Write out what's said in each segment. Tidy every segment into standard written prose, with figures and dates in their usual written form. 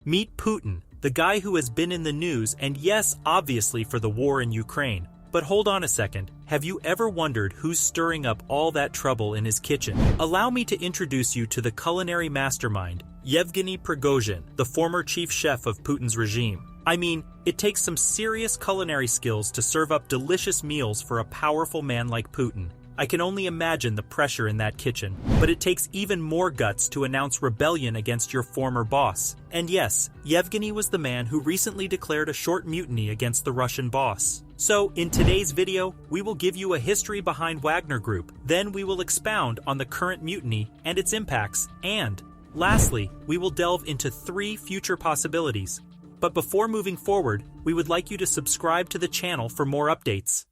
Meet Putin, the guy who has been in the news and yes, obviously for the war in Ukraine. But hold on a second, have you ever wondered who's stirring up all that trouble in his kitchen? Allow me to introduce you to the culinary mastermind, Yevgeny Prigozhin, the former chief chef of Putin's regime. I mean, it takes some serious culinary skills to serve up delicious meals for a powerful man like Putin. I can only imagine the pressure in that kitchen, but it takes even more guts to announce rebellion against your former boss. And yes, Yevgeny was the man who recently declared a short mutiny against the Russian boss. So, in today's video, we will give you a history behind Wagner Group, then we will expound on the current mutiny and its impacts, and, lastly, we will delve into 3 future possibilities. But before moving forward, we would like you to subscribe to the channel for more updates.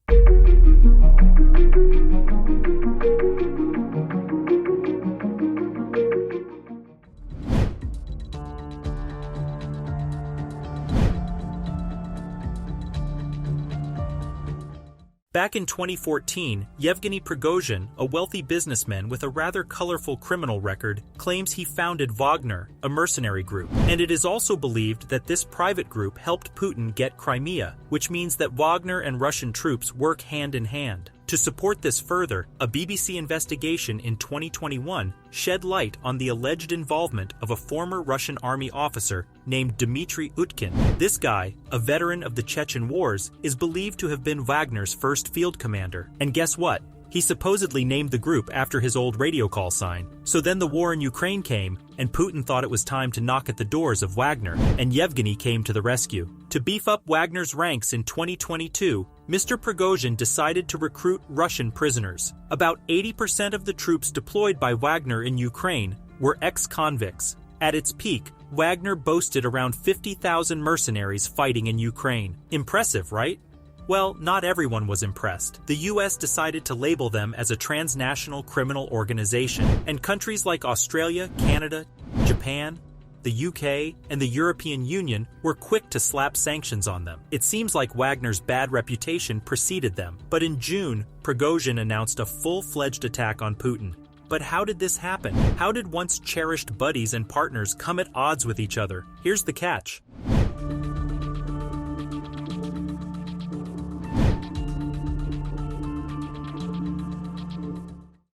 Back in 2014, Yevgeny Prigozhin, a wealthy businessman with a rather colorful criminal record, claims he founded Wagner, a mercenary group. And it is also believed that this private group helped Putin get Crimea, which means that Wagner and Russian troops work hand in hand. To support this further, a BBC investigation in 2021 shed light on the alleged involvement of a former Russian army officer named Dmitry Utkin. This guy, a veteran of the Chechen Wars, is believed to have been Wagner's first field commander. And guess what? He supposedly named the group after his old radio call sign. So then the war in Ukraine came, and Putin thought it was time to knock at the doors of Wagner, and Yevgeny came to the rescue. To beef up Wagner's ranks in 2022, Mr. Prigozhin decided to recruit Russian prisoners. About 80% of the troops deployed by Wagner in Ukraine were ex-convicts. At its peak, Wagner boasted around 50,000 mercenaries fighting in Ukraine. Impressive, right? Well, not everyone was impressed. The US decided to label them as a transnational criminal organization, and countries like Australia, Canada, Japan, the UK, and the European Union were quick to slap sanctions on them. It seems like Wagner's bad reputation preceded them. But in June, Prigozhin announced a full-fledged attack on Putin. But how did this happen? How did once cherished buddies and partners come at odds with each other? Here's the catch.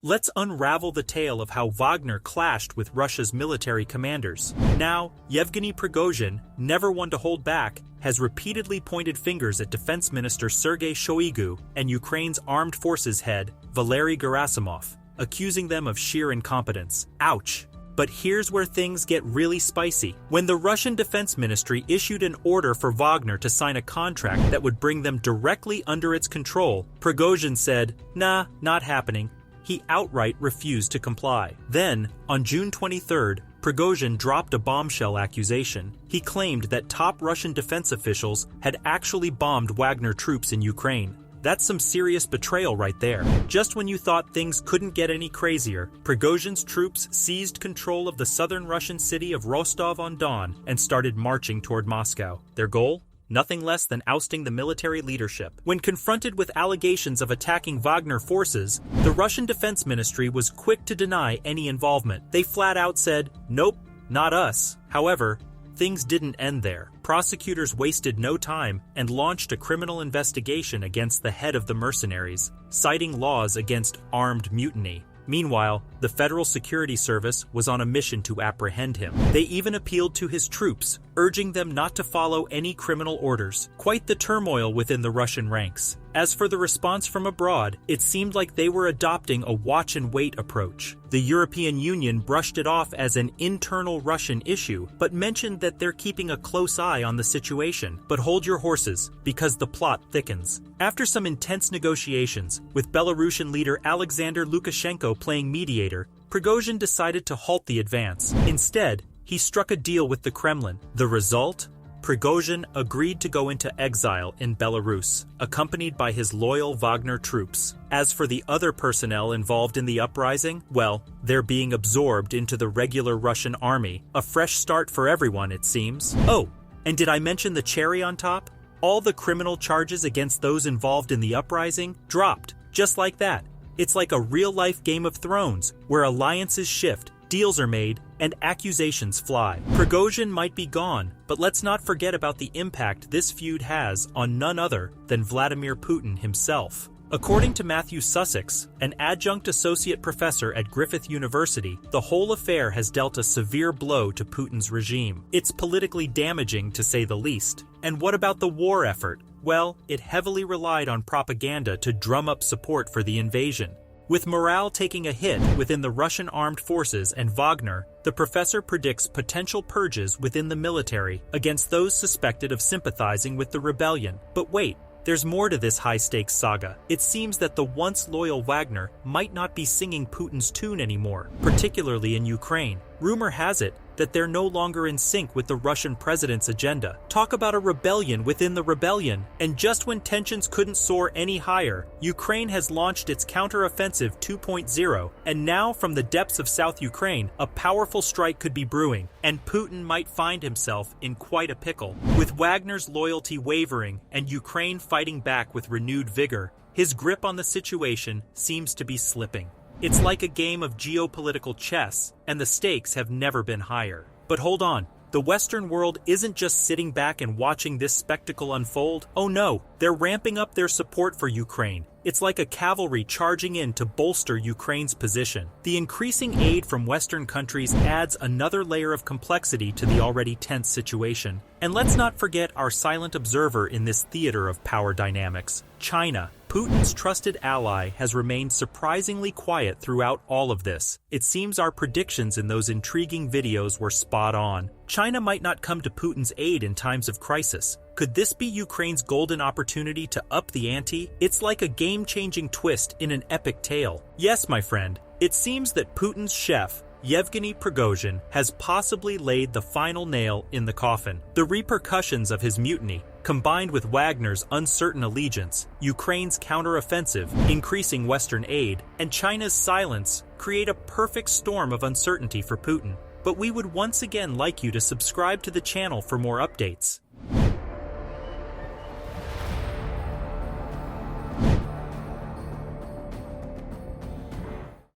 Let's unravel the tale of how Wagner clashed with Russia's military commanders. Now, Yevgeny Prigozhin, never one to hold back, has repeatedly pointed fingers at Defense Minister Sergei Shoigu and Ukraine's armed forces head, Valery Gerasimov, accusing them of sheer incompetence. Ouch! But here's where things get really spicy. When the Russian Defense Ministry issued an order for Wagner to sign a contract that would bring them directly under its control, Prigozhin said, "Nah, not happening." He outright refused to comply. Then, on June 23rd, Prigozhin dropped a bombshell accusation. He claimed that top Russian defense officials had actually bombed Wagner troops in Ukraine. That's some serious betrayal right there. Just when you thought things couldn't get any crazier, Prigozhin's troops seized control of the southern Russian city of Rostov-on-Don and started marching toward Moscow. Their goal? Nothing less than ousting the military leadership. When confronted with allegations of attacking Wagner forces, the Russian Defense Ministry was quick to deny any involvement. They flat out said, "Nope, not us." However, things didn't end there. Prosecutors wasted no time and launched a criminal investigation against the head of the mercenaries, citing laws against armed mutiny. Meanwhile, the Federal Security Service was on a mission to apprehend him. They even appealed to his troops, urging them not to follow any criminal orders. Quite the turmoil within the Russian ranks. As for the response from abroad, it seemed like they were adopting a watch-and-wait approach. The European Union brushed it off as an internal Russian issue, but mentioned that they're keeping a close eye on the situation. But hold your horses, because the plot thickens. After some intense negotiations, with Belarusian leader Alexander Lukashenko playing mediator, Prigozhin decided to halt the advance. Instead, he struck a deal with the Kremlin. The result? Prigozhin agreed to go into exile in Belarus, accompanied by his loyal Wagner troops. As for the other personnel involved in the uprising, well, they're being absorbed into the regular Russian army. A fresh start for everyone, it seems. Oh, and did I mention the cherry on top? All the criminal charges against those involved in the uprising dropped, just like that. It's like a real-life Game of Thrones, where alliances shift, deals are made, and accusations fly. Prigozhin might be gone, but let's not forget about the impact this feud has on none other than Vladimir Putin himself. According to Matthew Sussex, an adjunct associate professor at Griffith University, the whole affair has dealt a severe blow to Putin's regime. It's politically damaging, to say the least. And what about the war effort? Well, it heavily relied on propaganda to drum up support for the invasion. With morale taking a hit within the Russian armed forces and Wagner, the professor predicts potential purges within the military against those suspected of sympathizing with the rebellion. But wait, there's more to this high-stakes saga. It seems that the once loyal Wagner might not be singing Putin's tune anymore, particularly in Ukraine. Rumor has it that they're no longer in sync with the Russian president's agenda. Talk about a rebellion within the rebellion. And just when tensions couldn't soar any higher, Ukraine has launched its counteroffensive 2.0, and now from the depths of South Ukraine, a powerful strike could be brewing, and Putin might find himself in quite a pickle. With Wagner's loyalty wavering and Ukraine fighting back with renewed vigor, his grip on the situation seems to be slipping. It's like a game of geopolitical chess, and the stakes have never been higher. But hold on, the Western world isn't just sitting back and watching this spectacle unfold. Oh no, they're ramping up their support for Ukraine. It's like a cavalry charging in to bolster Ukraine's position. The increasing aid from Western countries adds another layer of complexity to the already tense situation. And let's not forget our silent observer in this theater of power dynamics, China. Putin's trusted ally has remained surprisingly quiet throughout all of this. It seems our predictions in those intriguing videos were spot on. China might not come to Putin's aid in times of crisis. Could this be Ukraine's golden opportunity to up the ante? It's like a game-changing twist in an epic tale. Yes, my friend, it seems that Putin's chef, Yevgeny Prigozhin, has possibly laid the final nail in the coffin. The repercussions of his mutiny, combined with Wagner's uncertain allegiance, Ukraine's counteroffensive, increasing Western aid, and China's silence, create a perfect storm of uncertainty for Putin. But we would once again like you to subscribe to the channel for more updates.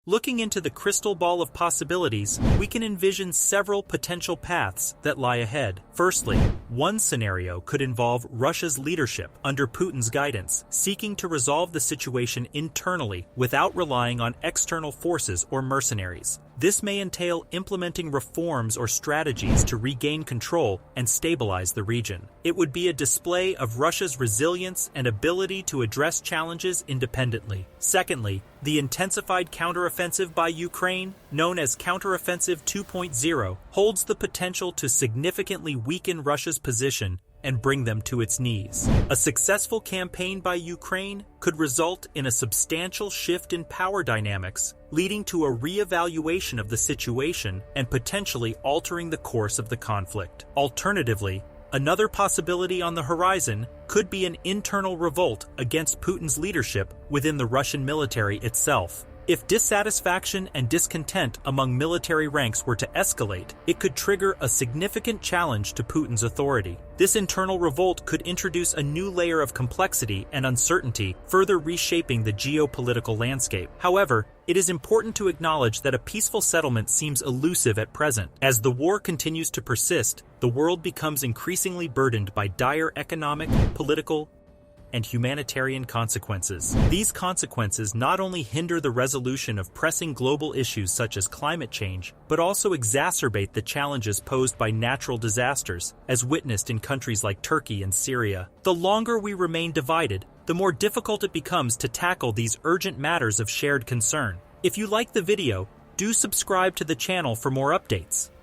Looking into the crystal ball of possibilities, we can envision several potential paths that lie ahead. Firstly, one scenario could involve Russia's leadership under Putin's guidance, seeking to resolve the situation internally without relying on external forces or mercenaries. This may entail implementing reforms or strategies to regain control and stabilize the region. It would be a display of Russia's resilience and ability to address challenges independently. Secondly, the intensified counteroffensive by Ukraine, known as Counteroffensive 2.0, holds the potential to significantly weaken Russia's position and bring them to its knees. A successful campaign by Ukraine could result in a substantial shift in power dynamics, leading to a re-evaluation of the situation and potentially altering the course of the conflict. Alternatively, another possibility on the horizon could be an internal revolt against Putin's leadership within the Russian military itself. If dissatisfaction and discontent among military ranks were to escalate, it could trigger a significant challenge to Putin's authority. This internal revolt could introduce a new layer of complexity and uncertainty, further reshaping the geopolitical landscape. However, it is important to acknowledge that a peaceful settlement seems elusive at present. As the war continues to persist, the world becomes increasingly burdened by dire economic, political, and humanitarian consequences. These consequences not only hinder the resolution of pressing global issues such as climate change, but also exacerbate the challenges posed by natural disasters, as witnessed in countries like Turkey and Syria. The longer we remain divided, the more difficult it becomes to tackle these urgent matters of shared concern. If you like the video, do subscribe to the channel for more updates.